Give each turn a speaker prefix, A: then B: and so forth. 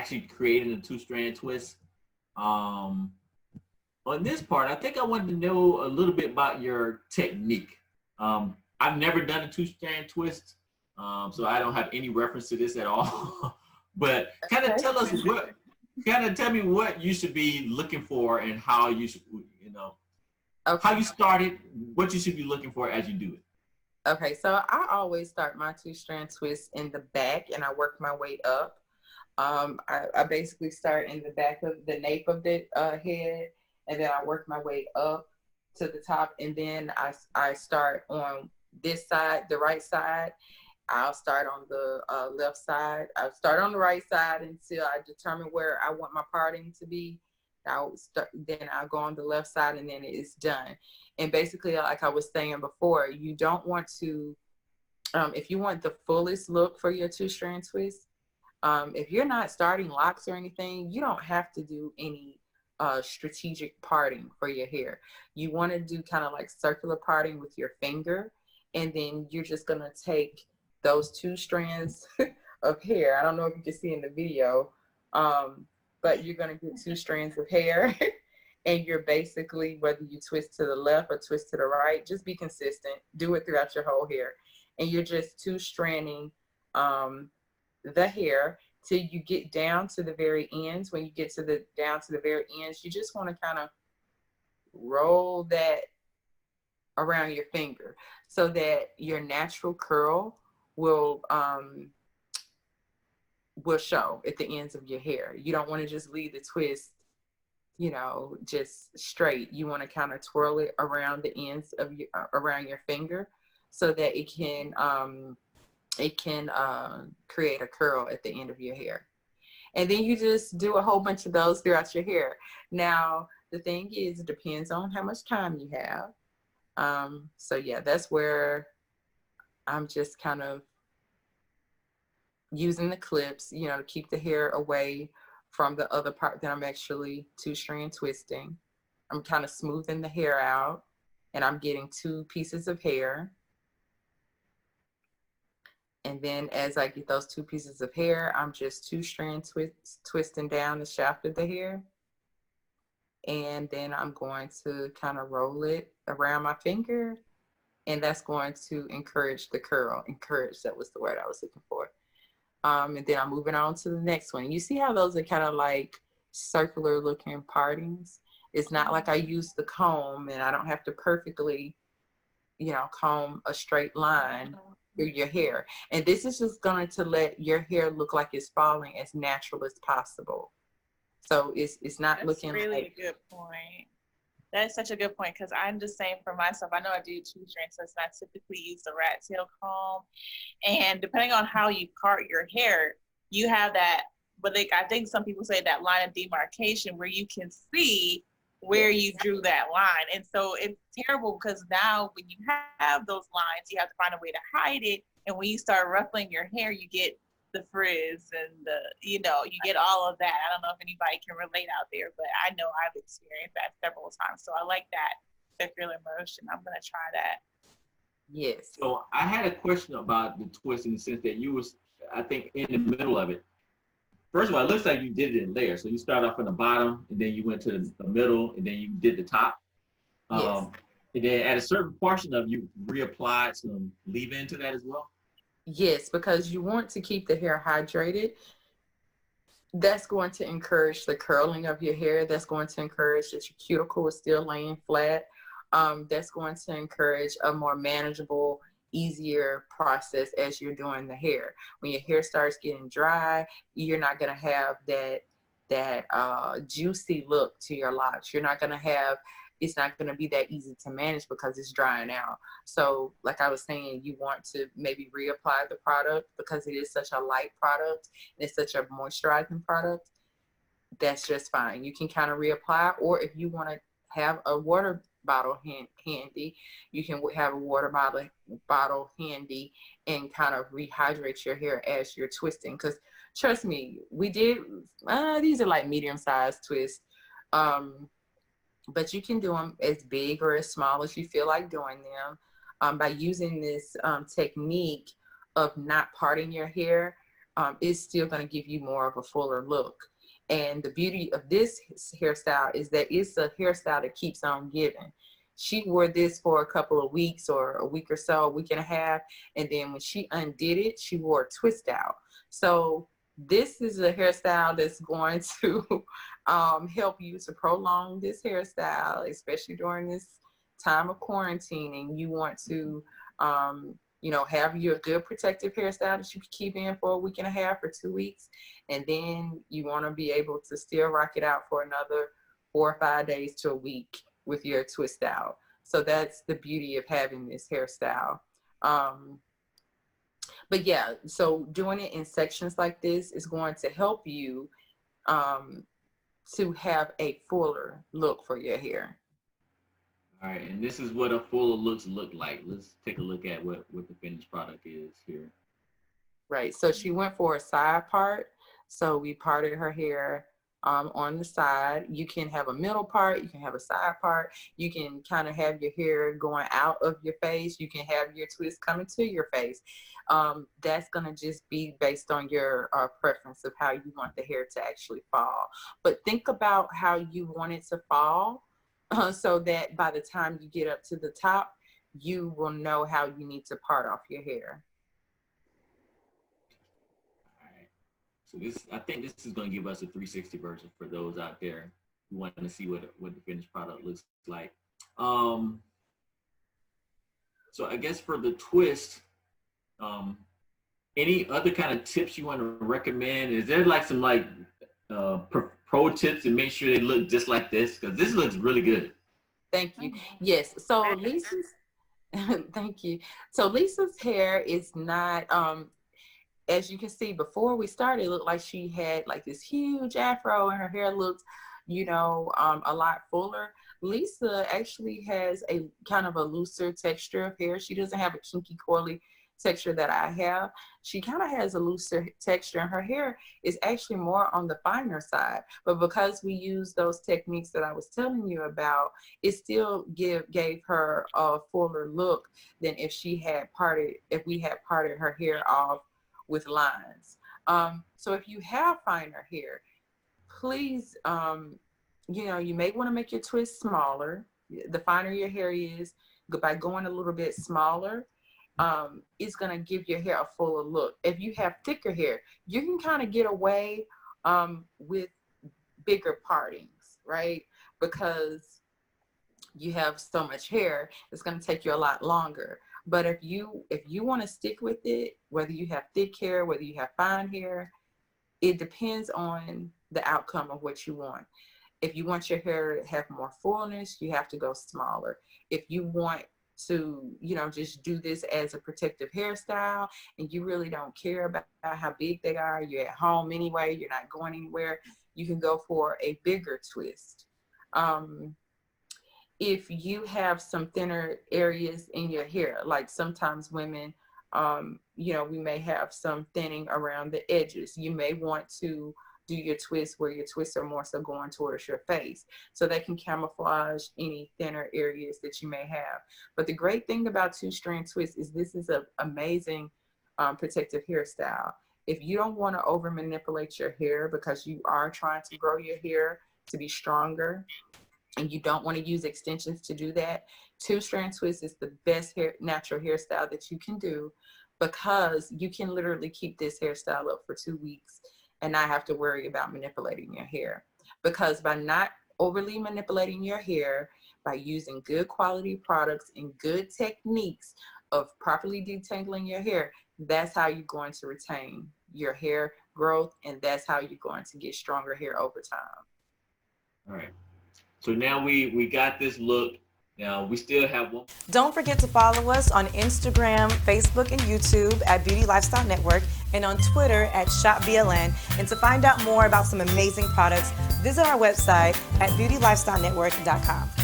A: actually creating a two-strand twist. Um, on this part, I think I wanted to know a little bit about your technique. I've never done a two-strand twist, so I don't have any reference to this at all. But kind of
B: Okay.
A: tell us what, kind of tell me what you should be looking for and how you should, how
B: Okay.
A: you started, what you should be looking for as you do it.
B: Okay. So I always start my two-strand twist in the back and I work my way up. I basically start in the back of the nape of the head, and then I work my way up to the top, and then I start on this side, the right side. I'll start on the left side. I'll start on the right side until I determine where I want my parting to be. Then I'll go on the left side, and then it's done. And basically, like I was saying before, you don't want to, if you want the fullest look for your two-strand twist, if you're not starting locks or anything, you don't have to do any strategic parting for your hair. You want to do kind of like circular parting with your finger, and then you're just going to take those two strands of hair. I don't know if you can see in the video, but you're going to get two strands of hair. And you're basically, whether you twist to the left or twist to the right, just be consistent. Do it throughout your whole hair. And you're just two stranding the hair till you get down to the very ends. When you get to the down to the very ends, you just want to kind of roll that around your finger so that your natural curl will show at the ends of your hair. You don't want to just leave the twist, just straight. You want to kind of twirl it around the ends of your around your finger so that it can create a curl at the end of your hair. And then you just do a whole bunch of those throughout your hair. Now, the thing is, it depends on how much time you have. So yeah, that's where I'm just kind of using the clips, to keep the hair away from the other part that I'm actually two-strand twisting. I'm kind of smoothing the hair out, and I'm getting two pieces of hair. And then as I get those two pieces of hair, I'm just two-strand twisting down the shaft of the hair. And then I'm going to kind of roll it around my finger. And that's going to encourage the curl. Encourage, that was the word I was looking for. And then I'm moving on to the next one. You see how those are kind of like circular looking partings? It's not like I use the comb and I don't have to perfectly, comb a straight line through your hair. And this is just going to let your hair look like it's falling as natural as possible. So it's not
C: That's
B: looking
C: really
B: like.
C: a good point. That's such a good point because I'm just saying for myself, I know I do two-strand twists and I typically use the rat tail comb. And depending on how you part your hair, you have that, but I think some people say that line of demarcation where you can see where you drew that line. And so it's terrible because now when you have those lines, you have to find a way to hide it. And when you start ruffling your hair, you get the frizz and you get all of that. I don't know if anybody can relate out there, but I know I've experienced that several times. So I like that circular motion. I'm going to try that.
B: Yes.
A: So I had a question about the twist in the sense that you was, I think, in the middle of it. First of all, it looks like you did it in layers. So you start off from the bottom, and then you went to the middle, and then you did the top.
B: Yes.
A: And then at a certain portion of you reapplied some leave-in to that as well.
B: Yes, because you want to keep the hair hydrated. That's going to encourage the curling of your hair. That's going to encourage that your cuticle is still laying flat. That's going to encourage a more manageable, easier process as you're doing the hair. When your hair starts getting dry, you're not going to have that juicy look to your locks. You're not going to have, it's not going to be that easy to manage because it's drying out. So like I was saying, you want to maybe reapply the product because it is such a light product. And it's such a moisturizing product. That's just fine. You can kind of reapply, or if you want to have a water bottle handy, you can have a water bottle handy and kind of rehydrate your hair as you're twisting. Because trust me, we did, these are like medium-sized twists. But you can do them as big or as small as you feel like doing them. By using this technique of not parting your hair, it's still going to give you more of a fuller look. And the beauty of this hairstyle is that it's a hairstyle that keeps on giving. She wore this for a couple of weeks or a week or so, a week and a half. And then when she undid it, she wore a twist out. So this is a hairstyle that's going to help you to prolong this hairstyle, especially during this time of quarantining. You want to, have your good protective hairstyle that you can keep in for a week and a half or 2 weeks. And then you want to be able to still rock it out for another 4 or 5 days to a week with your twist out. So that's the beauty of having this hairstyle. But yeah, so doing it in sections like this is going to help you to have a fuller look for your hair.
A: All right, and this is what a fuller looks look like. Let's take a look at what the finished product is here.
B: Right, so she went for a side part. So we parted her hair on the side. You can have a middle part, you can have a side part, you can kind of have your hair going out of your face, you can have your twist coming to your face. That's going to just be based on your preference of how you want the hair to actually fall. But think about how you want it to fall so that by the time you get up to the top, you will know how you need to part off your hair.
A: So I think this is going to give us a 360 version for those out there who want to see what the finished product looks like. So I guess for the twist, any other kind of tips you want to recommend? Is there like some pro tips to make sure they look just like this? Because this looks really good.
B: Thank you. Yes. So Lisa's, thank you. So Lisa's hair is not, as you can see, before we started, it looked like she had like this huge afro and her hair looked, a lot fuller. Lisa actually has a kind of a looser texture of hair. She doesn't have a kinky, coily texture that I have. She kind of has a looser texture, and her hair is actually more on the finer side. But because we use those techniques that I was telling you about, it still gave her a fuller look than if we had parted her hair off with lines. So if you have finer hair, please, you may want to make your twist smaller. The finer your hair is, by going a little bit smaller, it's going to give your hair a fuller look. If you have thicker hair, you can kind of get away with bigger partings, right? Because you have so much hair, it's going to take you a lot longer. But if you want to stick with it, whether you have thick hair, whether you have fine hair, it depends on the outcome of what you want. If you want your hair to have more fullness, you have to go smaller. If you want to, just do this as a protective hairstyle and you really don't care about how big they are, you're at home anyway, you're not going anywhere, you can go for a bigger twist. If you have some thinner areas in your hair, like sometimes women, we may have some thinning around the edges. You may want to do your twist where your twists are more so going towards your face, so they can camouflage any thinner areas that you may have. But the great thing about two-strand twist is this is an amazing protective hairstyle. If you don't want to over manipulate your hair because you are trying to grow your hair to be stronger, and you don't want to use extensions to do that, two-strand twist is the best natural hairstyle that you can do, because you can literally keep this hairstyle up for 2 weeks and not have to worry about manipulating your hair. Because by not overly manipulating your hair, by using good quality products and good techniques of properly detangling your hair, that's how you're going to retain your hair growth, and that's how you're going to get stronger hair over time.
A: All right. So now we got this look. Now we still have one.
D: Don't forget to follow us on Instagram, Facebook, and YouTube at Beauty Lifestyle Network, and on Twitter at ShopBLN. And to find out more about some amazing products, visit our website at beautylifestylenetwork.com.